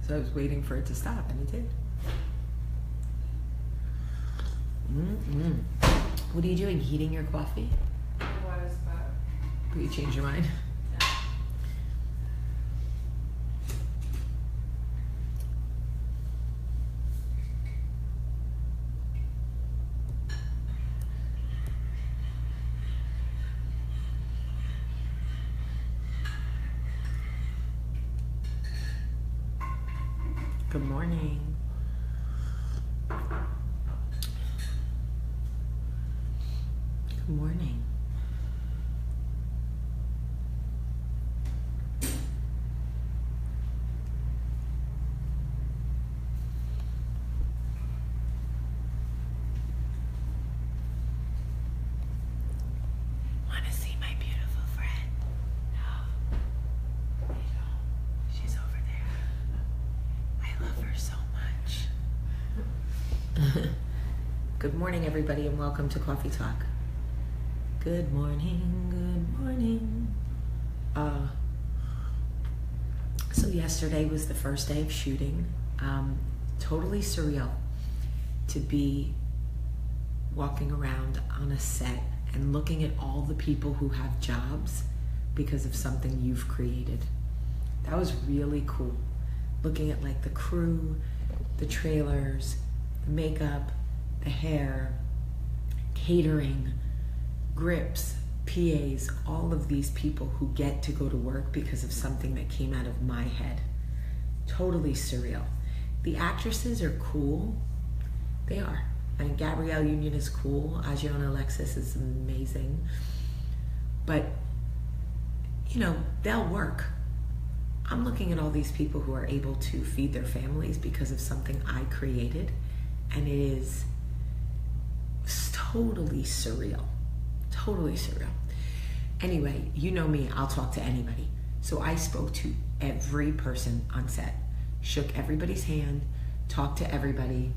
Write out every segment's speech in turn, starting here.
So I was waiting for it to stop, and it did. What are you doing? Heating your coffee? I was, but You changed your mind? yeah. Good morning. Good morning. Want to see my beautiful friend? No. She's over there. I love her so much. Good morning, everybody, and welcome to Coffee Talk. Good morning, good morning. So yesterday was the first day of shooting. Totally surreal to be walking around on a set and looking at all the people who have jobs because of something you've created. That was really cool. Looking at like the crew, the trailers, the makeup, the hair, catering, grips, PAs, all of these people who get to go to work because of something that came out of my head. Totally surreal. The actresses are cool. They are. I mean, Gabrielle Union is cool. Ajiona Alexis is amazing. But, you know, they'll work. I'm looking at all these people who are able to feed their families because of something I created, and it is totally surreal. Totally surreal. Anyway, you know me, I'll talk to anybody. So I spoke to every person on set, shook everybody's hand, talked to everybody,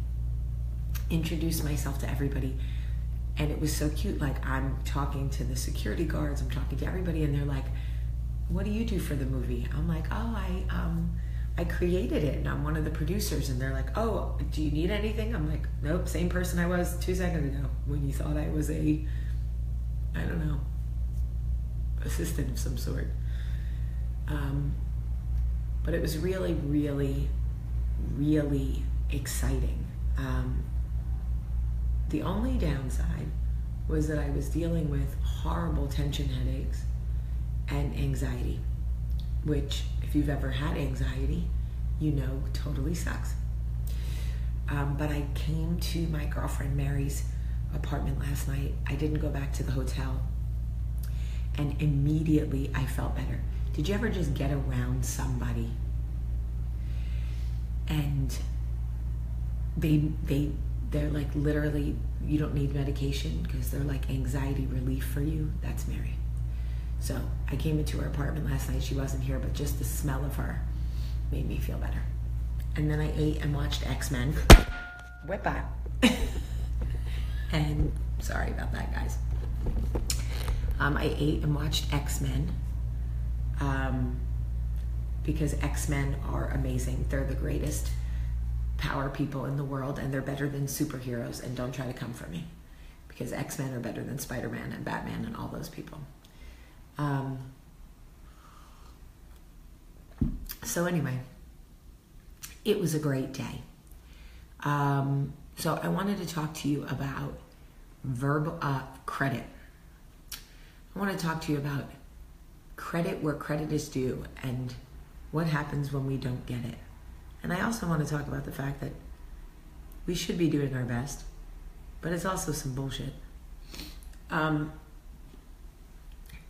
introduced myself to everybody. And it was so cute. Like, I'm talking to the security guards, I'm talking to everybody, and they're like, what do you do for the movie? I'm like, oh, I created it, and I'm one of the producers. And they're like, oh, do you need anything? I'm like, nope, same person I was 2 seconds ago when you thought I was a, I don't know, assistant of some sort. But it was really, really, really exciting. The only downside was that I was dealing with horrible tension headaches and anxiety, which, if you've ever had anxiety, you know totally sucks. But I came to my girlfriend Mary's apartment last night. I didn't go back to the hotel, and immediately I felt better. Did you ever just get around somebody and they're like, literally, you don't need medication because they're like anxiety relief for you? That's Mary. So I came into her apartment last night. She wasn't here, but just the smell of her made me feel better. And then I ate and watched X-Men. Whip out. And sorry about that, guys. I ate and watched X-Men because X-Men are amazing. They're the greatest power people in the world, and they're better than superheroes. And don't try to come for me, because X-Men are better than Spider-Man and Batman and all those people. So anyway, it was a great day. So I wanted to talk to you about verbal credit. I want to talk to you about credit where credit is due and what happens when we don't get it. And I also want to talk about the fact that we should be doing our best, but it's also some bullshit.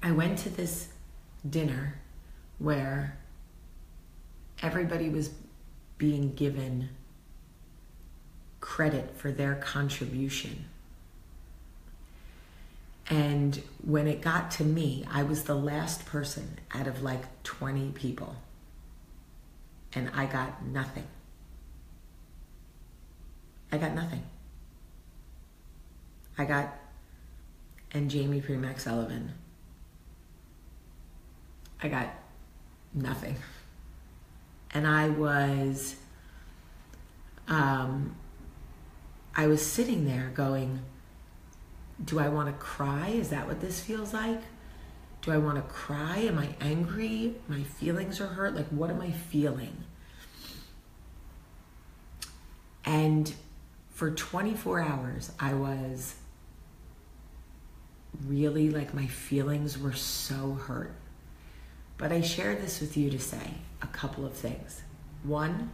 I went to this dinner where everybody was being given credit for their contribution. And when it got to me, I was the last person out of like 20 people. And I got nothing. I got nothing. And Jamie Premack Sullivan, I got nothing. And I was sitting there going, do I want to cry? Is that what this feels like? Do I want to cry? Am I angry? My feelings are hurt? Like, what am I feeling? And for 24 hours, I was really like, my feelings were so hurt. But I share this with you to say a couple of things. One,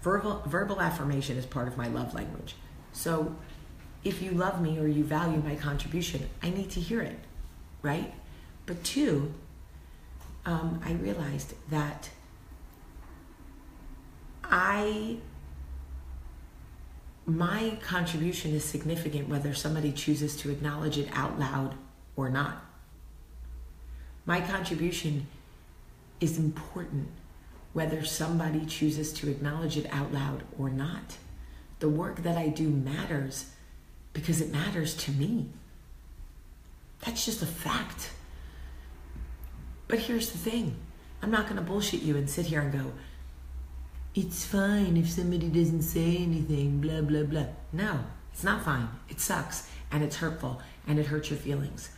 verbal affirmation is part of my love language. So if you love me or you value my contribution, I need to hear it, right? But two, I realized that my contribution is significant whether somebody chooses to acknowledge it out loud or not. My contribution is important whether somebody chooses to acknowledge it out loud or not. The work that I do matters because it matters to me. That's just a fact. But here's the thing. I'm not going to bullshit you and sit here and go, it's fine if somebody doesn't say anything, blah, blah, blah. No, it's not fine. It sucks, and it's hurtful, and it hurts your feelings.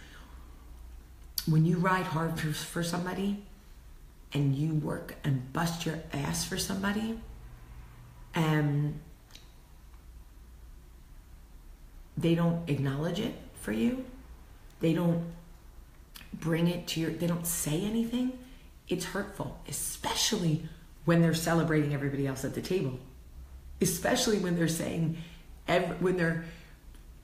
When you ride hard for somebody, and you work and bust your ass for somebody, and they don't acknowledge it for you, they don't bring it to they don't say anything, it's hurtful, especially when they're celebrating everybody else at the table. Especially when they're saying, when they're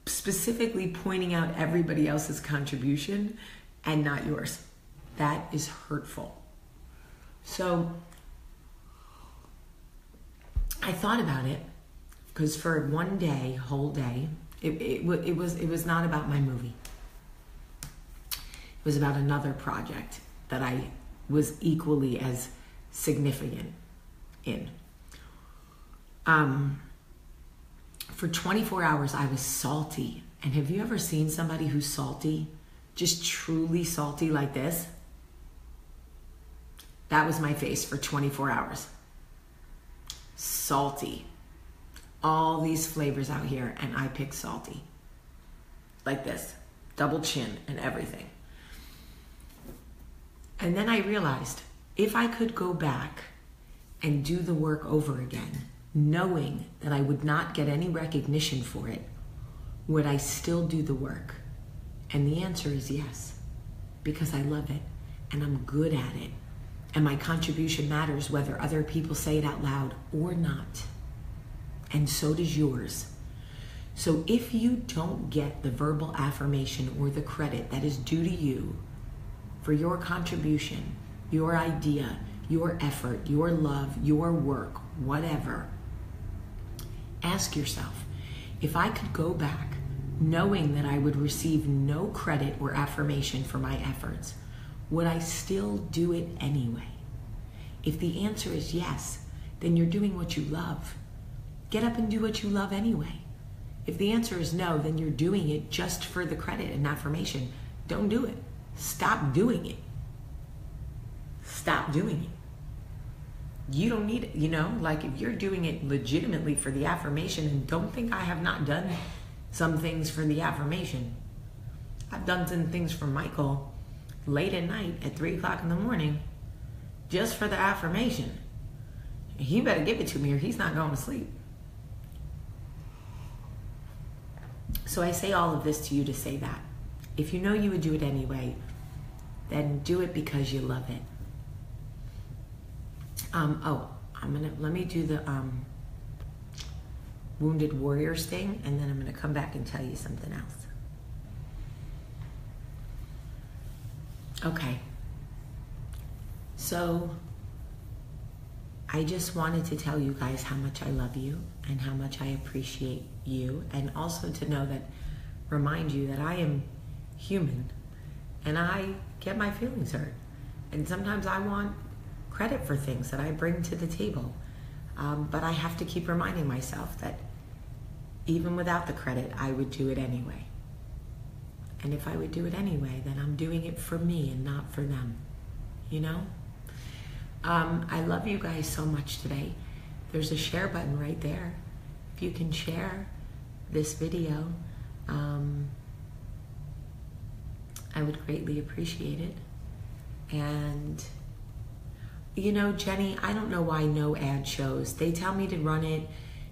specifically pointing out everybody else's contribution and not yours. That is hurtful. So I thought about it because for one day, whole day, it was not about my movie. It was about another project that I was equally as significant in. For 24 hours, I was salty. And have you ever seen somebody who's salty? Just truly salty like this? That was my face for 24 hours. Salty. All these flavors out here, and I picked salty. Like this. Double chin and everything. And then I realized, if I could go back and do the work over again, knowing that I would not get any recognition for it, would I still do the work? And the answer is yes, because I love it and I'm good at it. And my contribution matters whether other people say it out loud or not. And so does yours. So if you don't get the verbal affirmation or the credit that is due to you for your contribution, your idea, your effort, your love, your work, whatever, ask yourself, if I could go back knowing that I would receive no credit or affirmation for my efforts, would I still do it anyway? If the answer is yes, then you're doing what you love. Get up and do what you love anyway. If the answer is no, then you're doing it just for the credit and affirmation. Don't do it. Stop doing it. Stop doing it. You don't need it, like if you're doing it legitimately for the affirmation, and don't think I have not done some things for the affirmation. I've done some things for Michael late at night at 3 o'clock in the morning just for the affirmation. He better give it to me or he's not going to sleep. So I say all of this to you to say that. If you know you would do it anyway, then do it because you love it. Let me do the Wounded Warriors thing, and then I'm gonna come back and tell you something else. Okay. So I just wanted to tell you guys how much I love you and how much I appreciate you, and also to know that, remind you that I am human and I get my feelings hurt. And sometimes I want credit for things that I bring to the table. But I have to keep reminding myself that even without the credit, I would do it anyway. And if I would do it anyway, then I'm doing it for me and not for them. I love you guys so much today. There's a share button right there. If you can share this video, I would greatly appreciate it. And you know, Jenny, I don't know why no ad shows. They tell me to run it.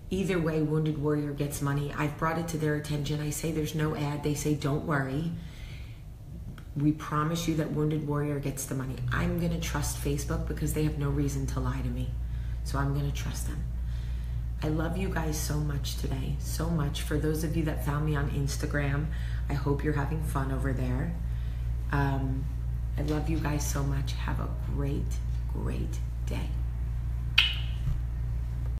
Either way, Wounded Warrior gets money. I've brought it to their attention. I say there's no ad. They say, don't worry. We promise you that Wounded Warrior gets the money. I'm going to trust Facebook because they have no reason to lie to me. So I'm going to trust them. I love you guys so much today. So much. For those of you that found me on Instagram, I hope you're having fun over there. I love you guys so much. Have a great day.